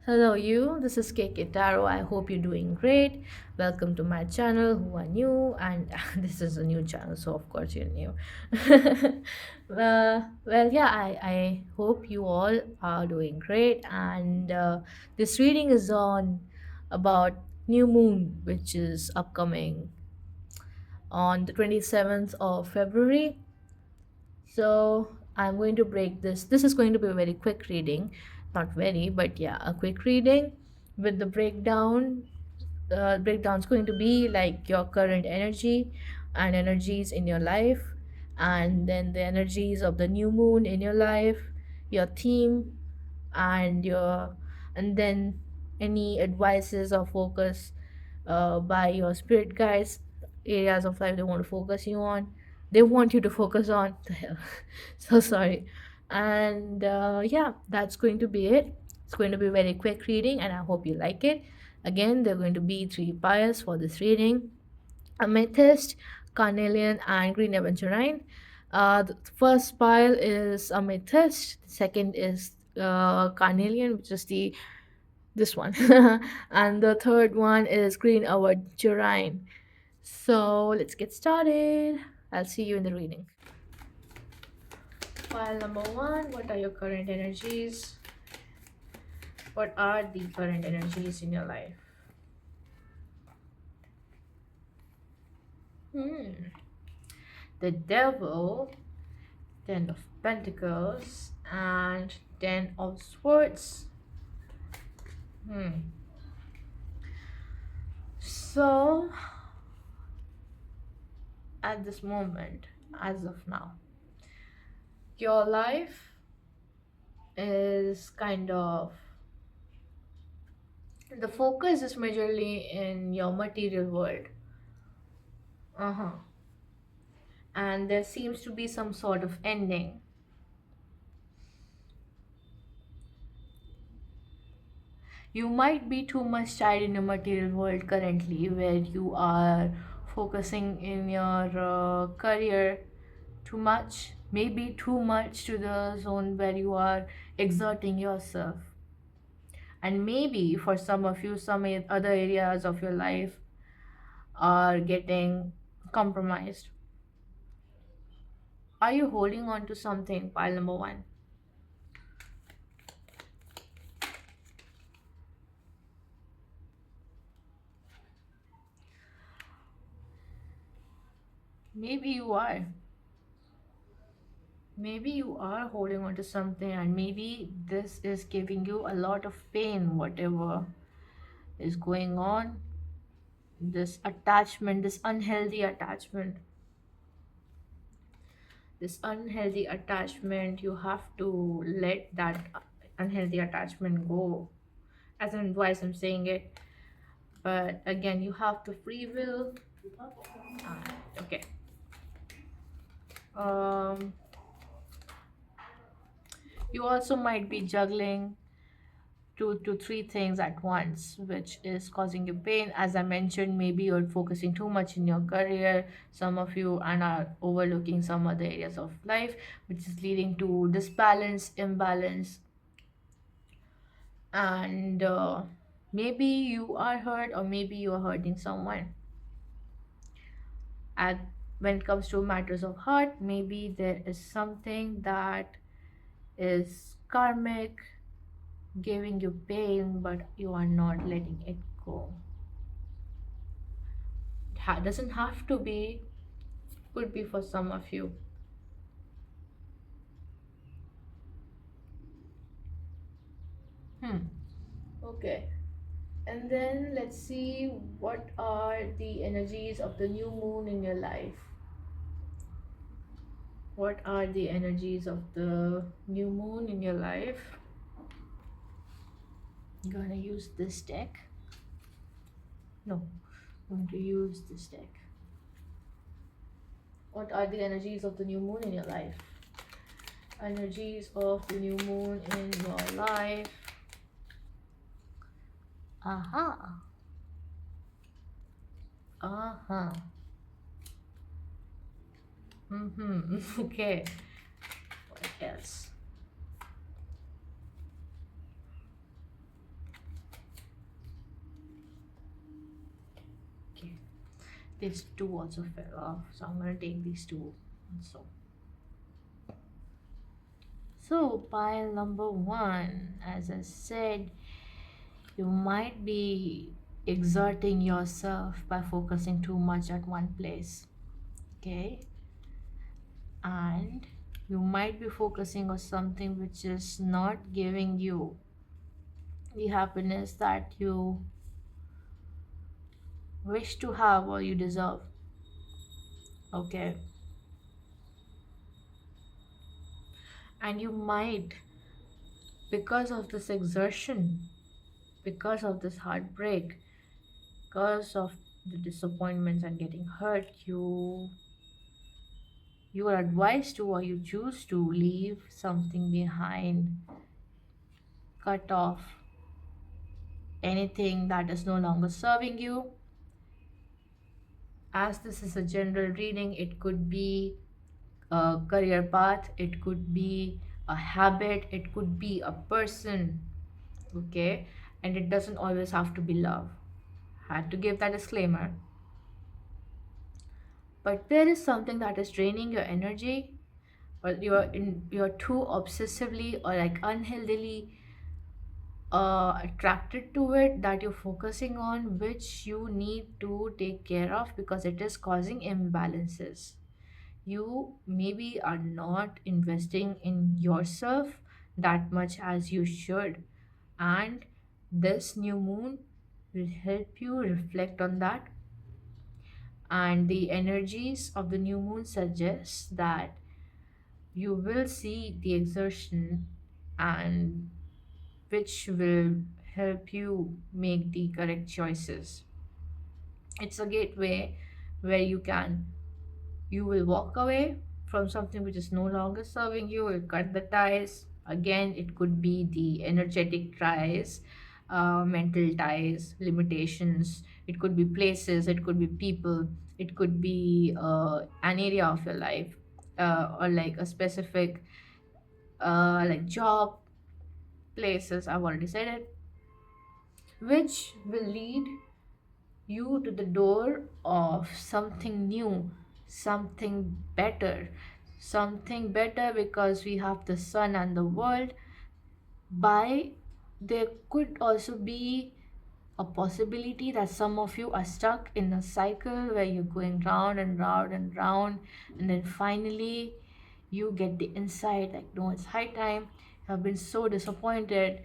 Hello, you. This is KayKay Taro. I hope you're doing great. Welcome to my channel. Who are new, and this is a new channel, so of course you're new. Yeah, I hope you all are doing great. And this reading is on about new moon, which is upcoming on the 27th of February. So I'm going to break this. This is going to be a very quick reading, not very, but yeah, a quick reading with the breakdown. Breakdown's going to be like your current energy and energies in your life, and then the energies of the new moon in your life, your theme, and your and then any advices or focus by your spirit guides, areas of life they want to focus you on, they want you to focus on. The hell, so sorry. And yeah, that's going to be it. It's going to be a very quick reading, and I hope you like it. Again, there are going to be three piles for this reading: amethyst, carnelian, and green aventurine. The first pile is amethyst. The second is carnelian, which is the this one, and the third one is green aventurine. So let's get started. I'll see you in the reading. Pile number one. What are your current energies? What are the current energies in your life? Hmm. The devil, ten of pentacles, and 10 of swords. Hmm. So at this moment, as of now, your life is kind of, the focus is majorly in your material world. Uh-huh. And there seems to be some sort of ending. You might be too much tied in your material world currently, where you are focusing in your career too much, maybe too much to the zone where you are exerting yourself. And maybe for some of you, some other areas of your life are getting compromised. Are you holding on to something? Pile number one. Maybe you are. Maybe you are holding on to something, and maybe this is giving you a lot of pain, whatever is going on. This attachment, this unhealthy attachment, you have to let that unhealthy attachment go. As an advice, I'm saying it, but again, you have to free will. Okay. Um, you also might be juggling two to three things at once, which is causing you pain. As I mentioned, maybe you're focusing too much in your career, some of you, and are overlooking some other areas of life, which is leading to disbalance, imbalance, and maybe you are hurt, or maybe you are hurting someone. And when it comes to matters of heart, maybe there is something that is karmic, giving you pain, but you are not letting it go. Doesn't have to be, could be for some of you. Hmm. Okay. And then let's see, what are the energies of the new moon in your life? What are the energies of the new moon in your life? I'm gonna use this deck. No, I'm going to use this deck. What are the energies of the new moon in your life? Energies of the new moon in your life. Aha. Uh-huh. Mm-hmm. Okay. What else? It's two also fell off, so I'm gonna take these two. So, so pile number one, as I said, you might be exerting yourself by focusing too much at one place. Okay, and you might be focusing on something which is not giving you the happiness that you wish to have or you deserve. Okay, and you might, because of this exertion, because of this heartbreak, because of the disappointments and getting hurt, you are advised to, or you choose to leave something behind, cut off anything that is no longer serving you. As this is a general reading, it could be a career path, it could be a habit, it could be a person. Okay, and it doesn't always have to be love. Had to give that disclaimer. But there is something that is draining your energy, or you're too obsessively or like unhealthily attracted to it, that you're focusing on, which you need to take care of because it is causing imbalances. You maybe are not investing in yourself that much as you should, and this new moon will help you reflect on that. And the energies of the new moon suggest that you will see the exertion, and which will help you make the correct choices. It's a gateway where you will walk away from something which is no longer serving you, will cut the ties. Again, it could be the energetic ties, mental ties, limitations. It could be places, it could be people, it could be an area of your life, or like a specific like job, places. I've already said it, which will lead you to the door of something new, something better. Something better because we have the sun and the world. By there could also be a possibility that some of you are stuck in a cycle where you're going round and round and round, and then finally you get the insight like, no, it's high time. You have been so disappointed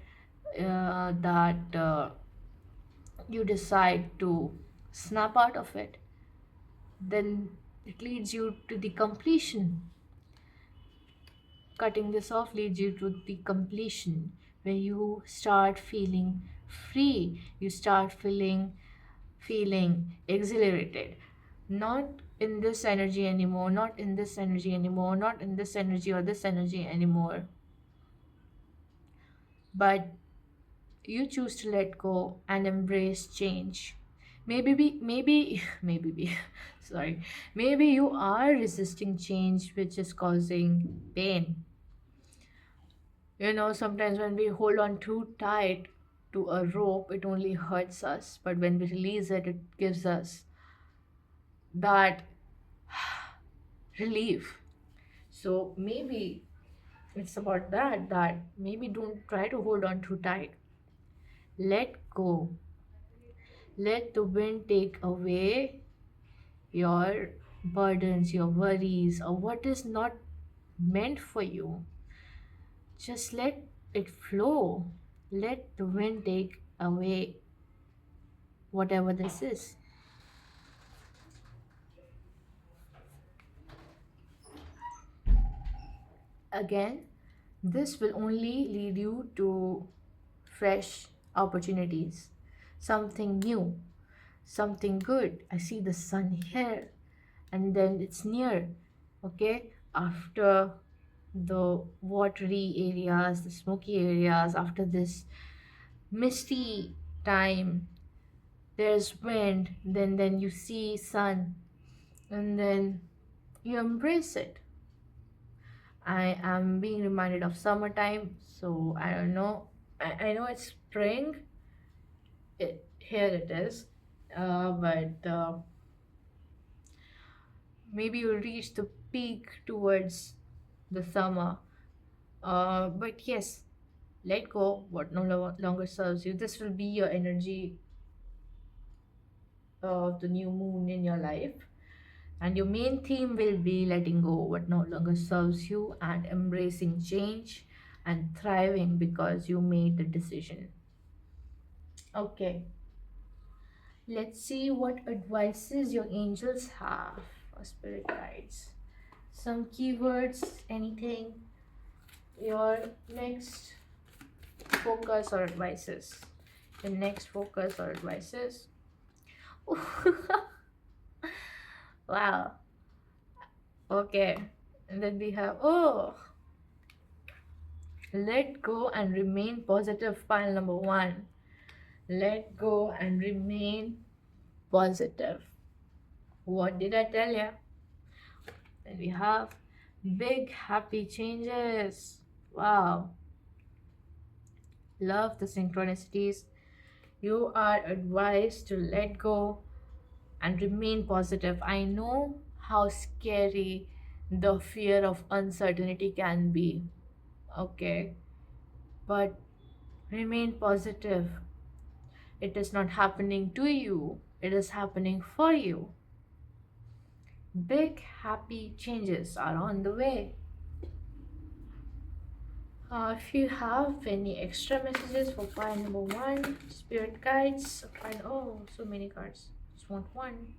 that you decide to snap out of it. Then it leads you to the completion. Cutting this off leads you to the completion, where you start feeling free, you start feeling exhilarated, not in this energy anymore, not in this energy anymore, not in this energy or this energy anymore, but you choose to let go and embrace change. Maybe sorry, maybe you are resisting change, which is causing pain. Sometimes when we hold on too tight to a rope, it only hurts us, but when we release it, it gives us that relief. So maybe it's about that maybe don't try to hold on too tight. Let go. Let the wind take away your burdens, your worries, or what is not meant for you. Just let it flow. Let the wind take away whatever this is. Again, this will only lead you to fresh opportunities, something new, something good. I see the sun here, and then it's near. Okay, after the watery areas, the smoky areas, after this misty time, there's wind, then you see sun, and then you embrace it. I am being reminded of summertime, so I don't know. I know it's spring. Here it is, but maybe you'll reach the peak towards the summer. But yes, let go what longer serves you. This will be your energy of the new moon in your life. And your main theme will be letting go what no longer serves you and embracing change and thriving because you made the decision. Okay, let's see what advices your angels have or spirit guides. Some keywords, anything, your next focus or advices. Your next focus or advices. Wow. Okay. And then we have, oh, let go and remain positive. File number one. Let go and remain positive. What did I tell you? Then we have big happy changes. Wow. Love the synchronicities. You are advised to let go and remain positive. I know how scary the fear of uncertainty can be. Okay. But remain positive. It is not happening to you, it is happening for you. Big happy changes are on the way. If you have any extra messages for pile number one, spirit guides, pile, oh, so many cards. Just want one.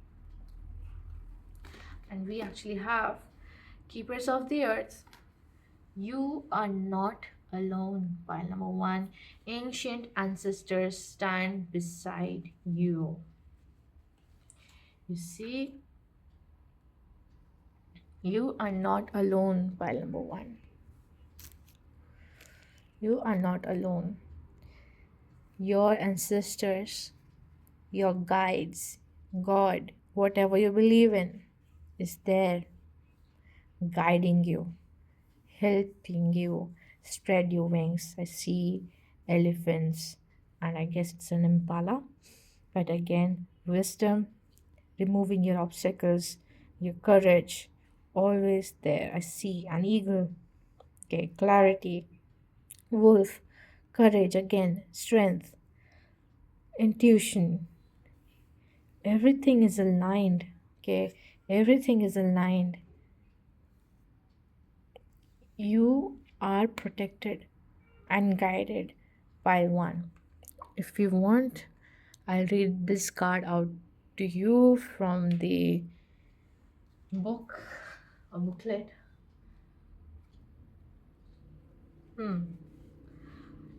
And we actually have keepers of the earth. You are not alone. Pile number one, ancient ancestors stand beside you. You see, you are not alone. Pile number one. You are not alone. Your ancestors, your guides, God, whatever you believe in, is there guiding you, helping you spread your wings. I see elephants, and I guess it's an impala. But again, wisdom, removing your obstacles, your courage, always there. I see an eagle. Okay, clarity, wolf, courage, again, strength, intuition. Everything is aligned. Okay, everything is aligned. You are protected and guided by one. If you want, I'll read this card out to you from the book, a booklet.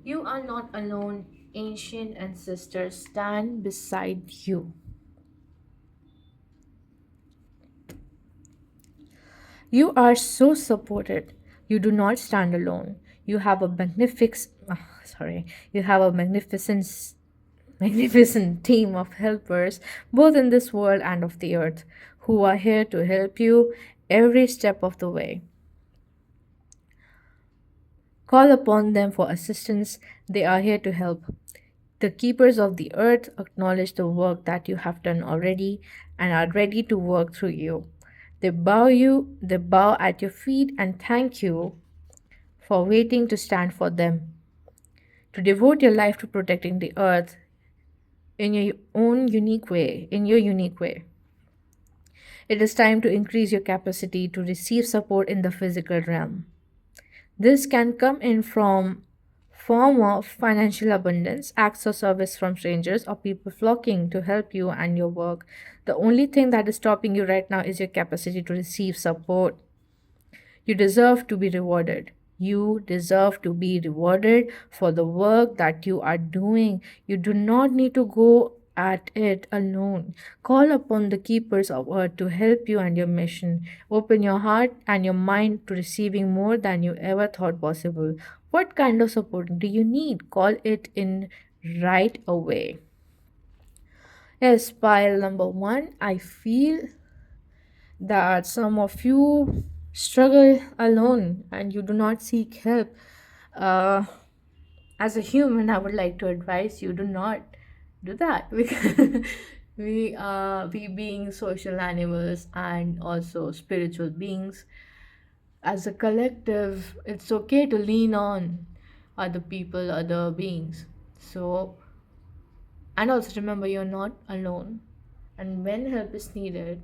You are not alone. Ancient ancestors stand beside you. You are so supported. You do not stand alone. You have a you have a magnificent team of helpers, both in this world and of the earth, who are here to help you every step of the way. Call upon them for assistance. They are here to help. The keepers of the earth acknowledge the work that you have done already and are ready to work through you. They bow at your feet and thank you for waiting to stand for them, to devote your life to protecting the earth in your own unique way, in your unique way. It is time to increase your capacity to receive support in the physical realm. This can come in from form of financial abundance, acts of service from strangers, or people flocking to help you and your work. The only thing that is stopping you right now is your capacity to receive support. You deserve to be rewarded. You deserve to be rewarded for the work that you are doing. You do not need to go at it alone. Call upon the keepers of earth to help you and your mission. Open your heart and your mind to receiving more than you ever thought possible. What kind of support do you need? Call it in right away. Yes, pile number one, I feel that some of you struggle alone and you do not seek help. Uh, as a human, I would like to advise you do not do that We being social animals and also spiritual beings. As a collective, it's okay to lean on other people, other beings. So, and also remember you're not alone. And when help is needed,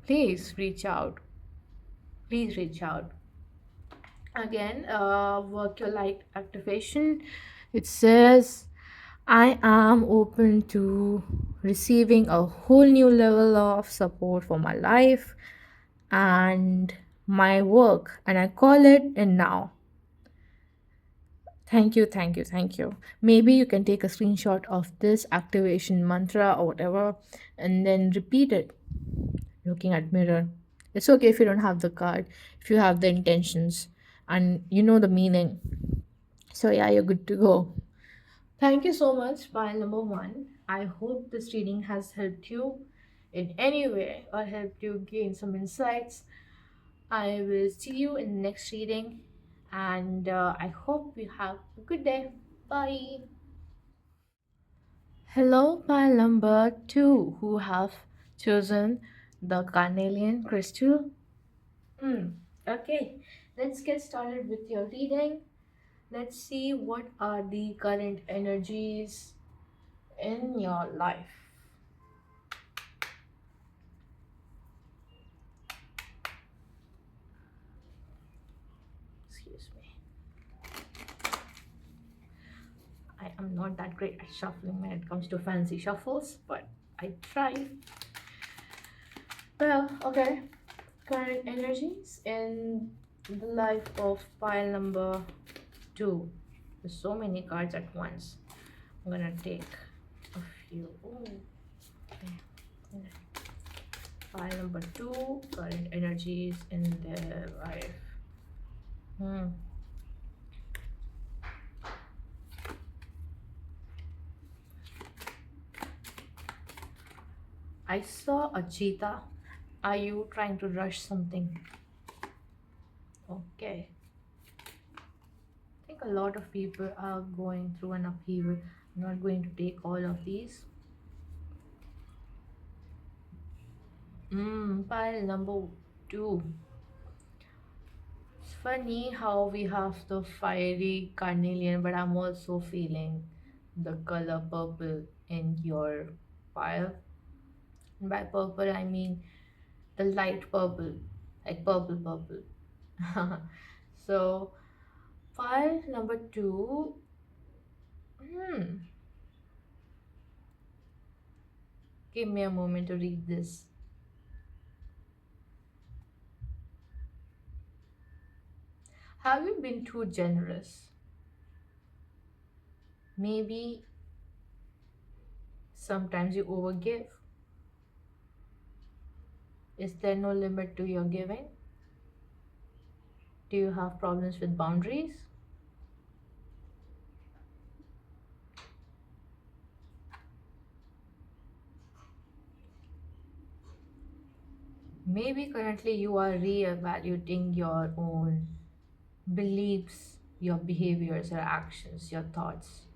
please reach out. Please reach out. Again, work your light activation. It says, I am open to receiving a whole new level of support for my life and my work, and I call it in now. Thank you, thank you, thank you. Maybe you can take a screenshot of this activation mantra or whatever and then repeat it looking at mirror. It's okay if you don't have the card, if you have the intentions and you know the meaning. So yeah, you're good to go. Thank you so much, pile number one. I hope this reading has helped you in any way or helped you gain some insights. I will see you in the next reading and I hope you have a good day. Bye. Hello, pile number two, who have chosen the carnelian crystal. Okay, let's get started with your reading. Let's see what are the current energies in your life. Excuse me. I am not that great at shuffling when it comes to fancy shuffles, but I try. Well, okay. Current energies in the life of pile number two. There's so many cards at once. I'm gonna take a few. Oh, okay. Pile number two, current energies in their life. Hmm. I saw a cheetah. Are you trying to rush something? Okay. I think a lot of people are going through an upheaval. I'm not going to take all of these. Pile number two. It's funny how we have the fiery carnelian, but I'm also feeling the color purple in your pile. And by purple, I mean the light purple, like purple, purple. So, pile number two. Hmm. Give me a moment to read this. Have you been too generous? Maybe sometimes you overgive. Is there no limit to your giving? Do you have problems with boundaries? Maybe currently you are re-evaluating your own beliefs, your behaviors, your actions, your thoughts.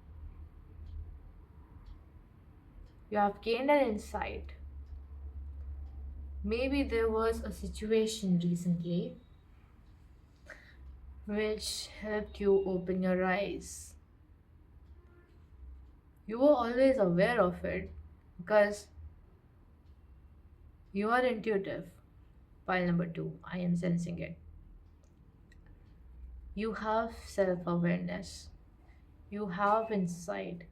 You have gained an insight. Maybe there was a situation recently which helped you open your eyes. You were always aware of it because you are intuitive. File number two, I am sensing it. You have self awareness, you have insight,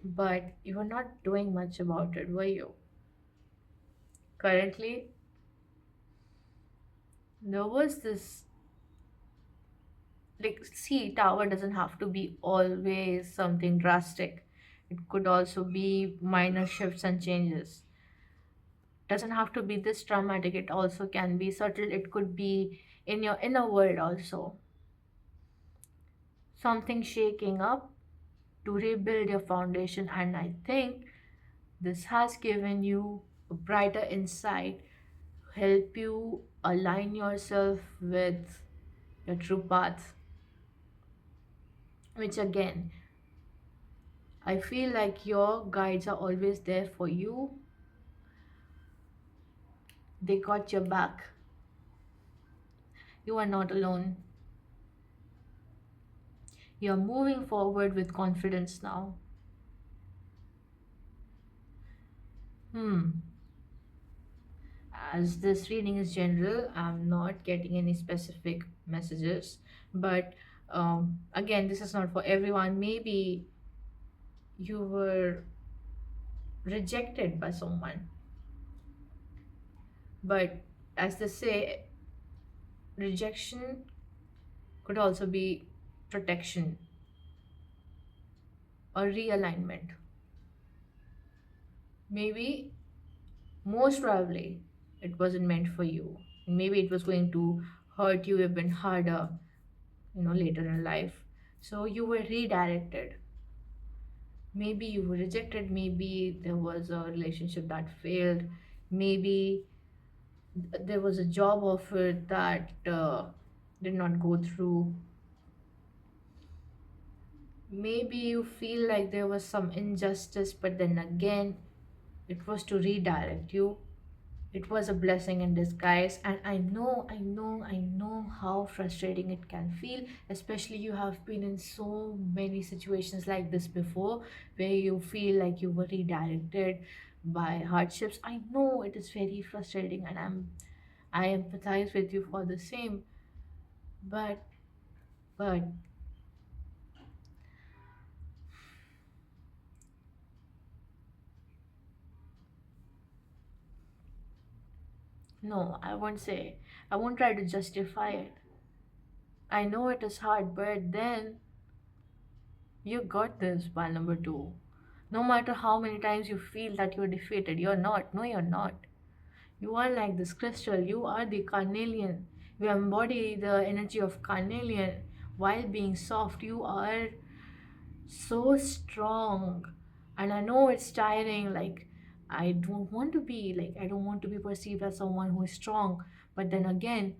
but you are not doing much about it, were you? Currently, there was this, like, see, tower doesn't have to be always something drastic. It could also be minor shifts and changes. Doesn't have to be this dramatic. It also can be subtle. It could be in your inner world also. Something shaking up to rebuild your foundation, and I think this has given you a brighter insight, help you align yourself with your true path, which again, I feel like your guides are always there for you. They got your back. You are not alone. You're moving forward with confidence now. Hmm. As this reading is general, I'm not getting any specific messages. But again, this is not for everyone. Maybe you were rejected by someone. But as they say, rejection could also be protection or realignment. Maybe, most probably, it wasn't meant for you. Maybe it was going to hurt you even harder, later in life. So you were redirected. Maybe you were rejected. Maybe there was a relationship that failed. Maybe there was a job offer that did not go through. Maybe you feel like there was some injustice, but then again, it was to redirect you. It was a blessing in disguise. And I know how frustrating it can feel, especially you have been in so many situations like this before, where you feel like you were redirected by hardships. I know it is very frustrating, and I empathize with you for the same. But but no, I won't try to justify it. I know it is hard, but then you got this. While number two, no matter how many times you feel that you're defeated, you're not. No, you're not. You are like this crystal. You are the carnelian. You embody the energy of carnelian while being soft. You are so strong. And I know it's tiring. Like, I don't want to be perceived as someone who is strong. But then again,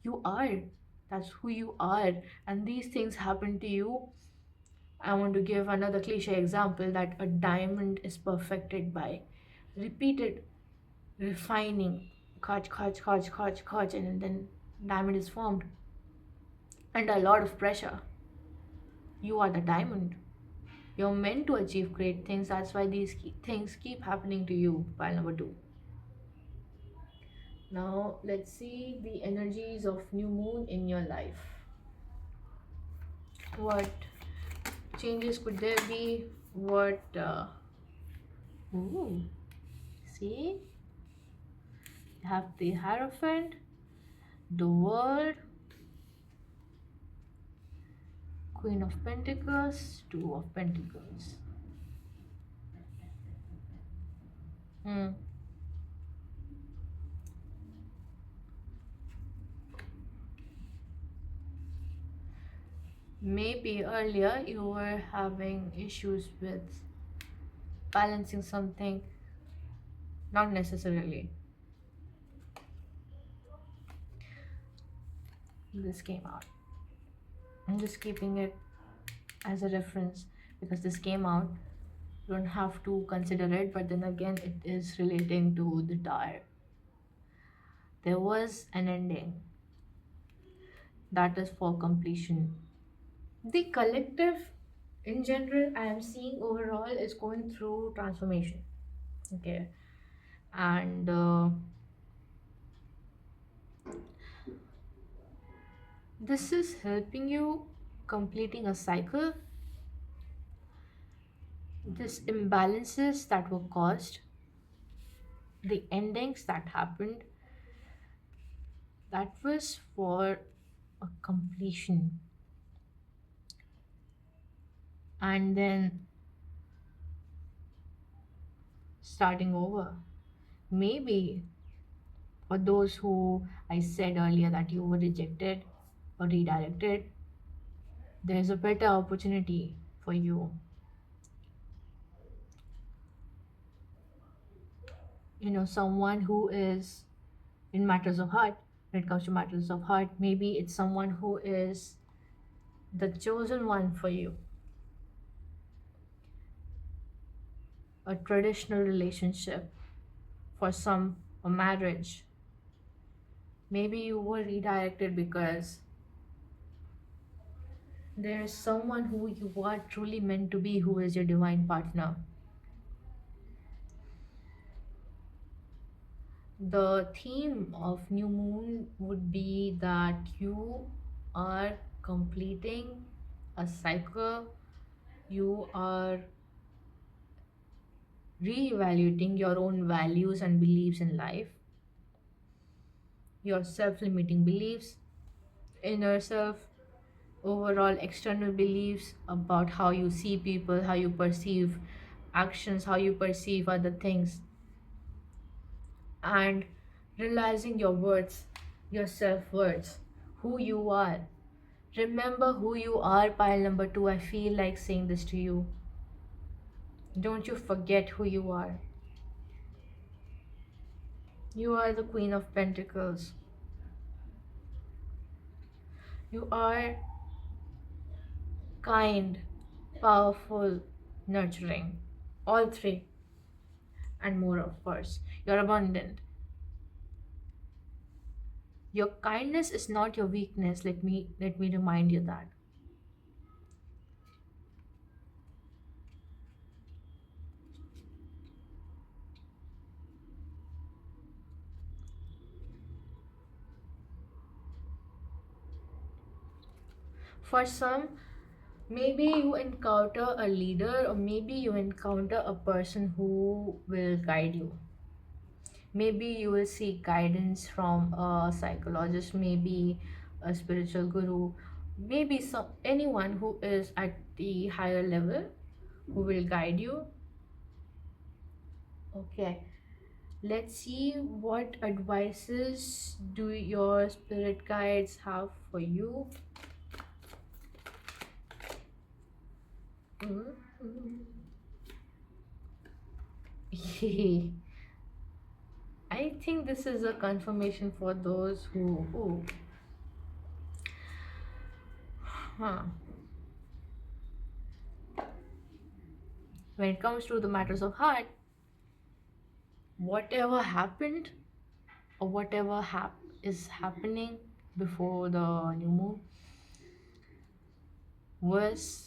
you are. That's who you are. And these things happen to you. I want to give another cliche example that a diamond is perfected by repeated refining, catch, and then diamond is formed under a lot of pressure. You are the diamond. You're meant to achieve great things. That's why these things keep happening to you. Pile number two. Now let's see the energies of new moon in your life. What changes could there be? What? Ooh, see, you have the Hierophant, the World, Queen of Pentacles, Two of Pentacles. Hmm. Maybe earlier you were having issues with balancing something, not necessarily. This came out. I'm just keeping it as a reference because this came out. You don't have to consider it, but then again, it is relating to the Tower. There was an ending that is for completion. The collective in general, I am seeing overall is going through transformation. Okay. And this is helping you completing a cycle. This imbalances that were caused, the endings that happened, that was for a completion. And then starting over. Maybe for those who I said earlier that you were rejected or redirected, there's a better opportunity for you. Someone who is in matters of heart. When it comes to matters of heart, maybe it's someone who is the chosen one for you. a traditional relationship, for some, a marriage. Maybe you were redirected because there is someone who you are truly meant to be, who is your divine partner. The theme of new moon would be that you are completing a cycle, you are reevaluating your own values and beliefs in life, your self limiting beliefs, inner self, overall external beliefs about how you see people, how you perceive actions, how you perceive other things, and realizing your words, your self words, who you are. Remember who you are, pile number two. I feel like saying this to you. Don't you forget who you are. You are the Queen of Pentacles. You are kind, powerful, nurturing. All three, and more, of course. You're abundant. Your kindness is not your weakness. Let me remind you that. For some, maybe you encounter a leader, or maybe you encounter a person who will guide you. Maybe you will seek guidance from a psychologist, maybe a spiritual guru, maybe anyone who is at the higher level who will guide you. Okay, let's see what advices do your spirit guides have for you. I think this is a confirmation for those who huh. When it comes to the matters of heart, whatever happened, or whatever is happening before the new moon was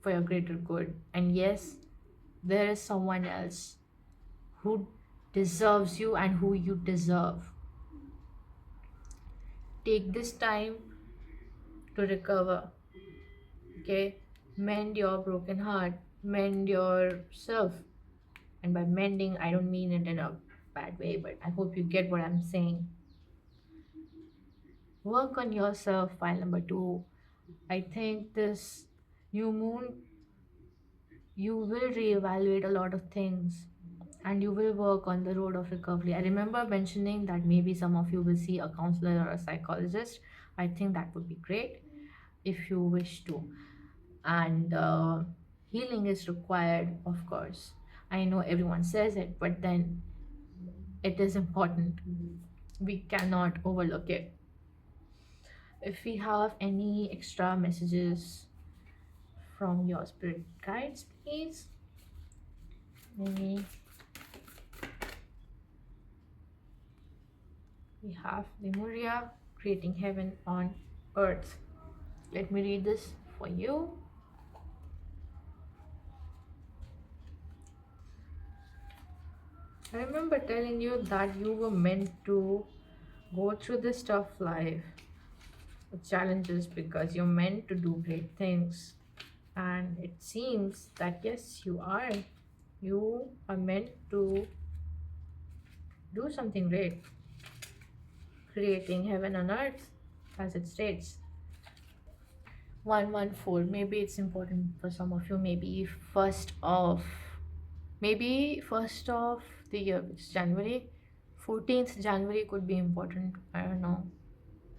for your greater good. And yes, there is someone else who deserves you and who you deserve. Take this time to recover, okay? Mend your broken heart, mend yourself. And by mending, I don't mean it in a bad way, but I hope you get what I'm saying. Work on yourself, file number two. I think this new moon, you will reevaluate a lot of things, and you will work on the road of recovery. I remember mentioning that maybe some of you will see a counselor or a psychologist. I think that would be great if you wish to. And healing is required, of course. I know everyone says it, but then it is important. We cannot overlook it. If we have any extra messages from your spirit guides, please. Maybe we have Lemuria creating heaven on earth. Let me read this for you. I remember telling you that you were meant to go through this tough life, the challenges, because you're meant to do great things. And it seems that yes, you are. You are meant to do something great, creating heaven on earth, as it states. 114. Maybe it's important for some of you. Maybe first of the year, which is January. 14th January could be important. I don't know.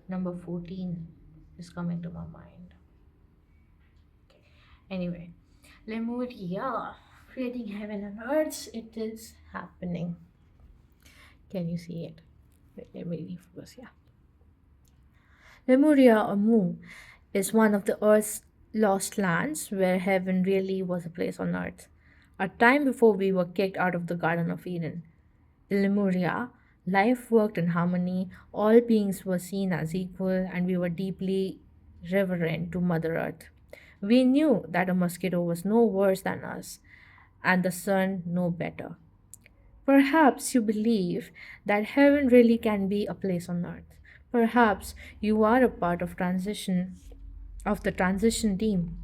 Number 14 is coming to my mind. Anyway, Lemuria, creating heaven and earth. It is happening. Can you see it? Let me refocus. Yeah. Lemuria, or Mu, is one of the Earth's lost lands where heaven really was a place on earth. a time before we were kicked out of the Garden of Eden. In Lemuria, life worked in harmony, all beings were seen as equal, and we were deeply reverent to Mother Earth. We knew that a mosquito was no worse than us, and the sun no better. Perhaps you believe that heaven really can be a place on earth. Perhaps you are a part of the transition team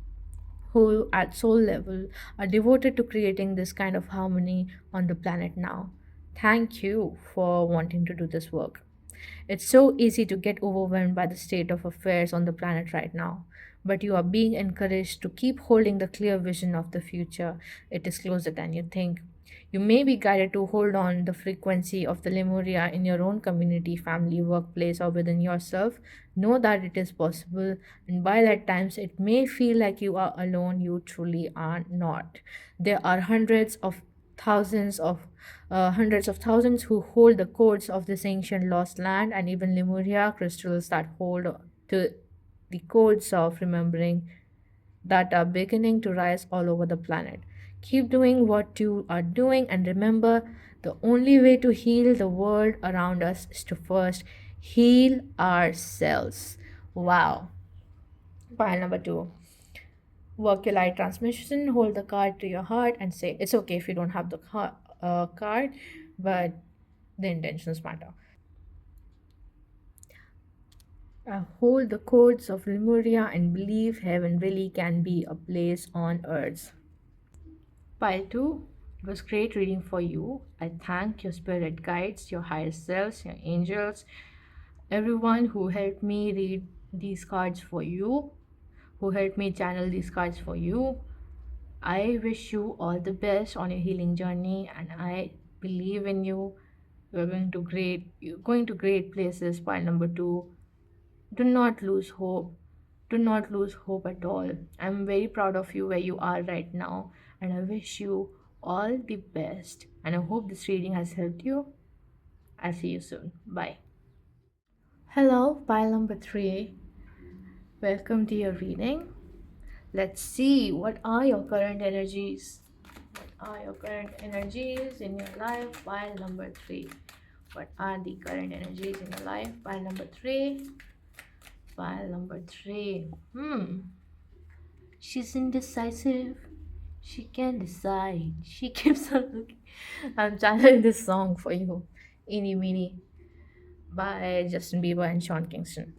who at soul level are devoted to creating this kind of harmony on the planet now. Thank you for wanting to do this work. It's so easy to get overwhelmed by the state of affairs on the planet right now, but you are being encouraged to keep holding the clear vision of the future. It is closer than you think. You may be guided to hold on the frequency of the Lemuria in your own community, family, workplace, or within yourself. Know that it is possible, and while at times it may feel like you are alone, you truly are not. There are thousands of hundreds of thousands who hold the codes of this ancient lost land, and even Lemuria crystals that hold to the codes of remembering that are beginning to rise all over the planet. Keep doing what you are doing, and remember, the only way to heal the world around us is to first heal ourselves. Wow. Pile number two. Work your light transmission, hold the card to your heart, and say, it's okay if you don't have the card, but the intentions matter. Hold the codes of Lemuria and believe heaven really can be a place on earth. Pile 2. It was great reading for you. I thank your spirit guides, your higher selves, your angels, everyone who helped me read these cards for you, who helped me channel these cards for you. I wish you all the best on your healing journey, and I believe in you. You're going to great places. Pile number 2. Do not lose hope. Do not lose hope at all. I'm very proud of you where you are right now, and I wish you all the best. And I hope this reading has helped you. I'll see you soon. Bye. Hello, pile number 3. Welcome to your reading. Let's see, what are your current energies? What are your current energies in your life? Pile number 3. What are the current energies in your life? Pile number 3. Pile number 3. She's indecisive. She can't decide. She keeps on looking. I'm channeling this song for you. Eeny Meeny by Justin Bieber and Sean Kingston.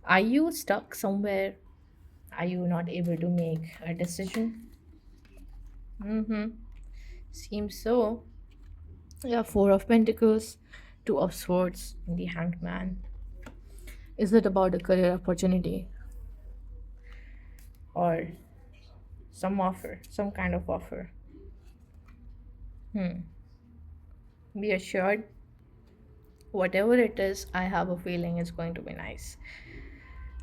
Are you stuck somewhere? Are you not able to make a decision? Mm-hmm. Seems so. Yeah, Four of Pentacles, Two of Swords, and the Hanged Man. Is it about a career opportunity? Or some offer, some kind of offer? Be assured, whatever it is, I have a feeling it's going to be nice.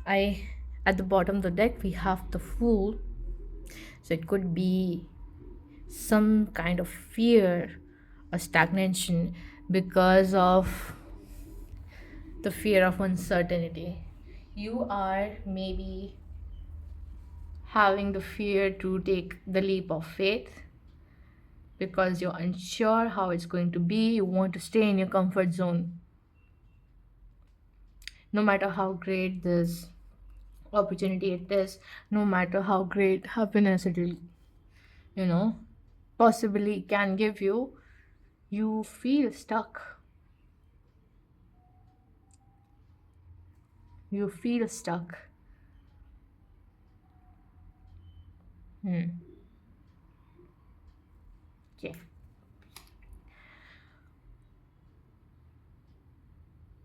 I At the bottom of the deck we have the Fool, so it could be some kind of fear or stagnation because of the fear of uncertainty. You are maybe having the fear to take the leap of faith because you're unsure how it's going to be. You want to stay in your comfort zone no matter how great this opportunity it is, no matter how great happiness it will, you know, possibly can give you. You feel stuck. You feel stuck. Okay.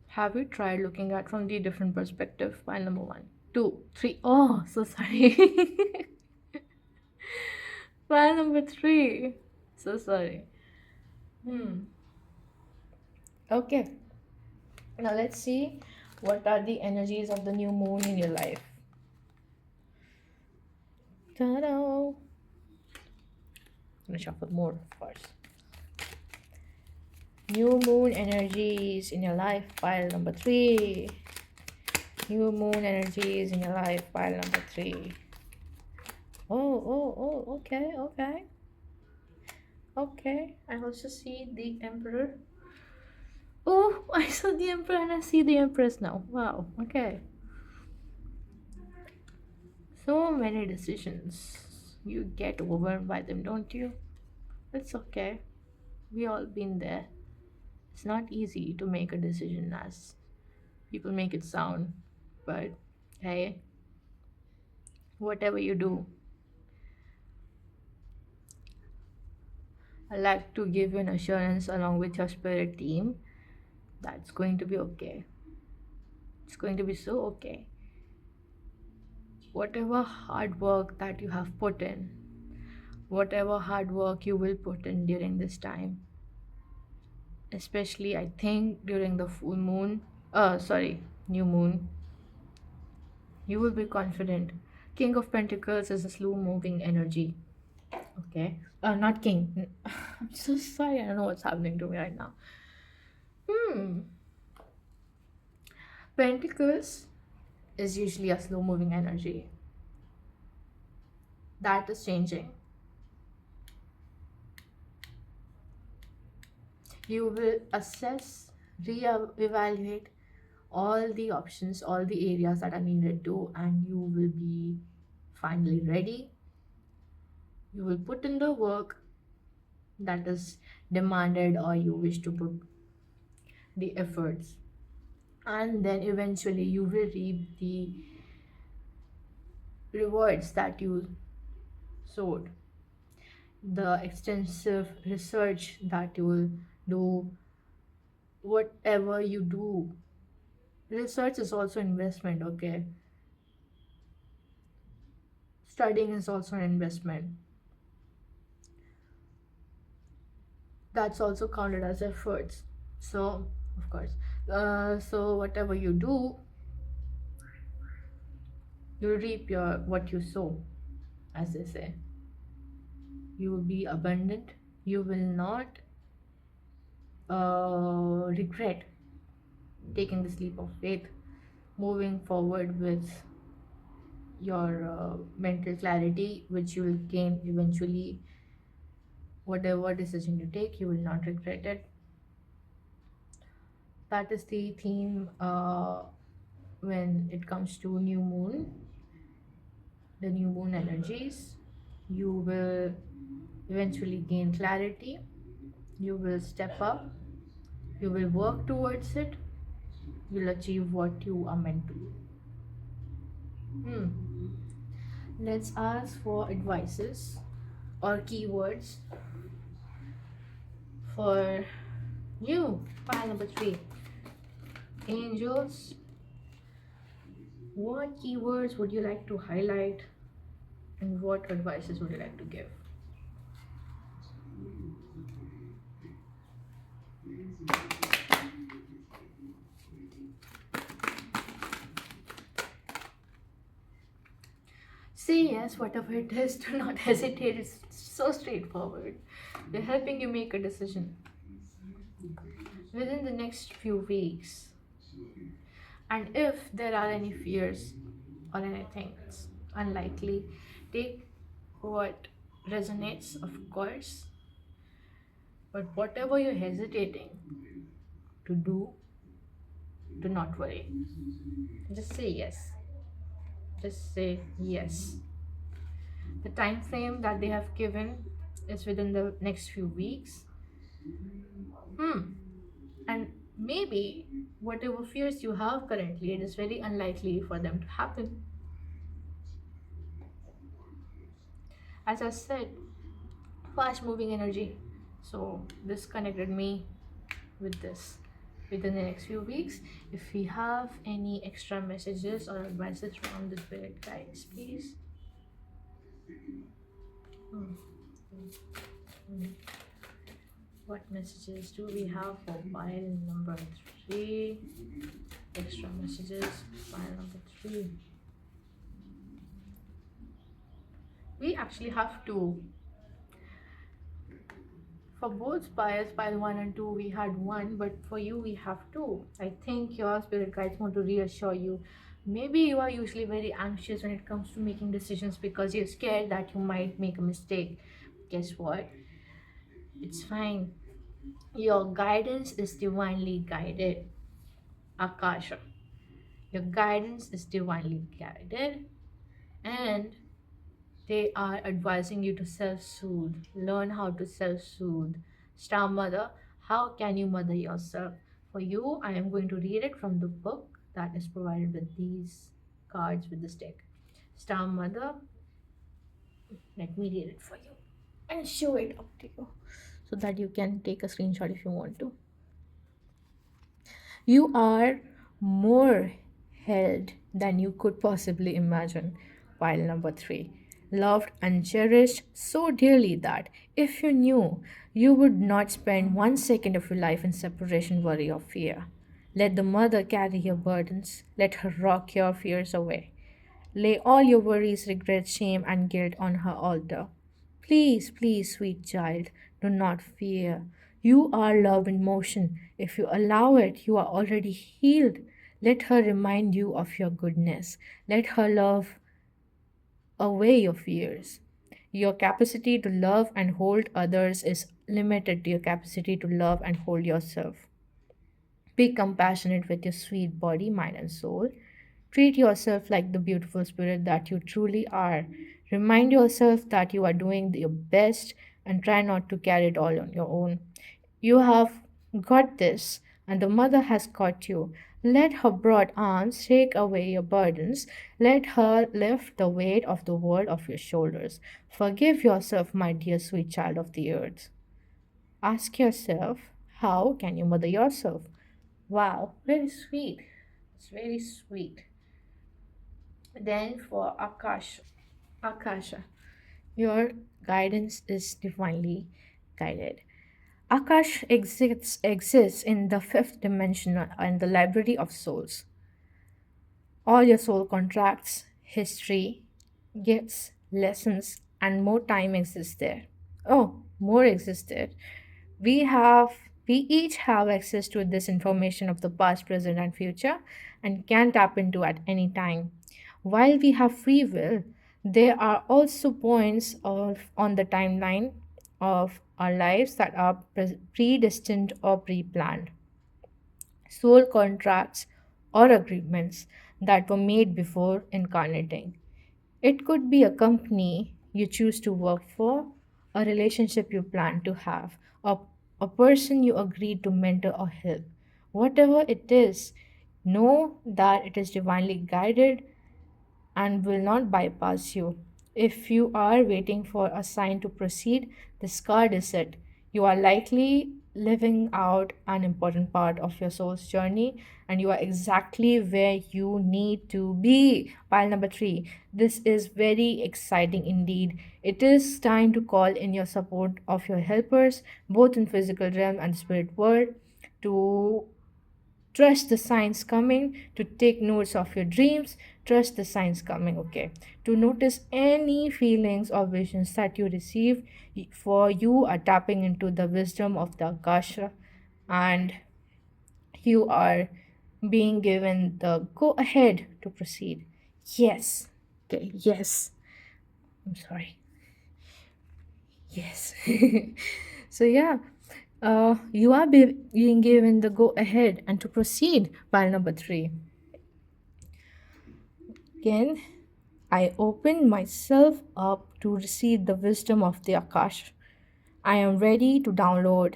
Have you tried looking at from the different perspective? File number 1, 2, 3. Oh, so sorry. File number 3. So sorry. Okay. Now let's see what are the energies of the new moon in your life. Ta-da! I'm gonna shuffle more, of course. New moon energies in your life, pile number 3. New moon energies in your life, pile number 3. Oh, okay. Okay, I also see the Emperor. Oh, I saw the Emperor and I see the Empress now. Wow, okay. So many decisions. You get overwhelmed by them, don't you? It's okay. We all been there. It's not easy to make a decision as people make it sound, but hey, whatever you do, I like to give you an assurance along with your spirit team that's going to be okay. It's going to be so okay. Whatever hard work that you have put in, whatever hard work you will put in during this time, especially I think during the full moon, new moon, you will be confident. King of Pentacles is a slow moving energy. Okay. Not king. I'm so sorry. I don't know what's happening to me right now. Hmm. Pentacles is usually a slow moving energy. That is changing. You will assess, re-evaluate all the options, all the areas that are needed to, and you will be finally ready. You will put in the work that is demanded, or you wish to put the efforts, and then eventually you will reap the rewards that you sowed. The extensive research that you will do, whatever you do, research is also investment. Okay, studying is also an investment. That's also counted as efforts. So of course, so whatever you do, you reap your what you sow, as they say. You will be abundant. You will not regret taking this leap of faith, moving forward with your mental clarity, which you will gain eventually. Whatever decision you take, you will not regret it. That is the theme when it comes to new moon, the new moon energies. You will eventually gain clarity. You will step up. You will work towards it. You'll achieve what you are meant to. Hmm. Let's ask for advices or keywords for you. Pile number three. Angels, what keywords would you like to highlight and what advices would you like to give? Say yes, whatever it is, do not hesitate. It's so straightforward. They're helping you make a decision within the next few weeks. And if there are any fears or anything, it's unlikely. Take what resonates, of course, but whatever you're hesitating to do, do not worry. Just say yes. Just say yes. The time frame that they have given is within the next few weeks. Hmm. And maybe whatever fears you have currently, it is very unlikely for them to happen. As I said, fast moving energy. So this connected me with this within the next few weeks. If we have any extra messages or advices from the spirit guides, please. Hmm. Hmm. What messages do we have for pile number three? Extra messages, pile number three. We actually have two. For both piles, pile 1 and 2, we had one, but for you, we have two. I think your spirit guides want to reassure you. Maybe you are usually very anxious when it comes to making decisions because you're scared that you might make a mistake. Guess what? It's fine. Your guidance is divinely guided, Akasha. Your guidance is divinely guided, and they are advising you to self soothe. Learn how to self soothe. Star Mother, how can you mother yourself? For you, I am going to read it from the book that is provided with these cards with this deck. Star Mother, let me read it for you and show it up to you so that you can take a screenshot if you want to. You are more held than you could possibly imagine. Pile number three. Loved and cherished so dearly that if you knew, you would not spend 1 second of your life in separation, worry, or fear. Let the mother carry your burdens. Let her rock your fears away. Lay all your worries, regrets, shame, and guilt on her altar. Please, please, sweet child, do not fear. You are love in motion. If you allow it, you are already healed. Let her remind you of your goodness. Let her love away your fears. Your capacity to love and hold others is limited to your capacity to love and hold yourself. Be compassionate with your sweet body, mind, and soul. Treat yourself like the beautiful spirit that you truly are. Remind yourself that you are doing your best and try not to carry it all on your own. You have got this, and the mother has got you. Let her broad arms take away your burdens. Let her lift the weight of the world off your shoulders. Forgive yourself, my dear sweet child of the earth. Ask yourself, how can you mother yourself? Wow, very sweet. It's very sweet. Then for Akasha, your guidance is divinely guided. Akash exists in the fifth dimension and the library of souls. All your soul contracts, history, gifts, lessons, and more time exists there. Oh, more exists there. We have we each have access to this information of the past, present, and future and can tap into at any time. While we have free will, there are also points on the timeline of our lives that are predestined or pre-planned. Soul contracts or agreements that were made before incarnating. It could be a company you choose to work for, a relationship you plan to have, or a person you agreed to mentor or help. Whatever it is, know that it is divinely guided and will not bypass you. If you are waiting for a sign to proceed, this card is it. You are likely living out an important part of your soul's journey and you are exactly where you need to be. Pile number three. This is very exciting indeed. It is time to call in your support of your helpers, both in physical realm and spirit world, to trust the signs coming, to take notes of your dreams, trust the signs coming, okay, to notice any feelings or visions that you receive, for you are tapping into the wisdom of the Akasha and you are being given the go ahead to proceed. Yes. Okay, yes. I'm sorry. Yes. So yeah, you are being given the go ahead and to proceed. Pile number three. Again, I open myself up to receive the wisdom of the Akash. I am ready to download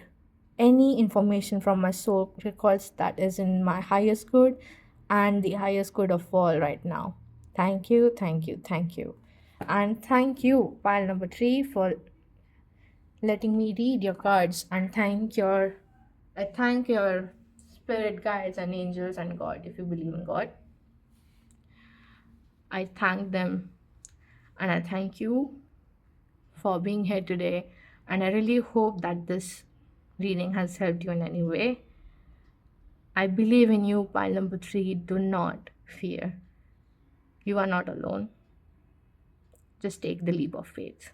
any information from my soul records that is in my highest good and the highest good of all right now. Thank you, thank you, thank you. And thank you, pile number three, for letting me read your cards and I thank your spirit guides and angels and God if you believe in God. I thank them and I thank you for being here today. And I really hope that this reading has helped you in any way. I believe in you, pile number three. Do not fear. You are not alone. Just take the leap of faith.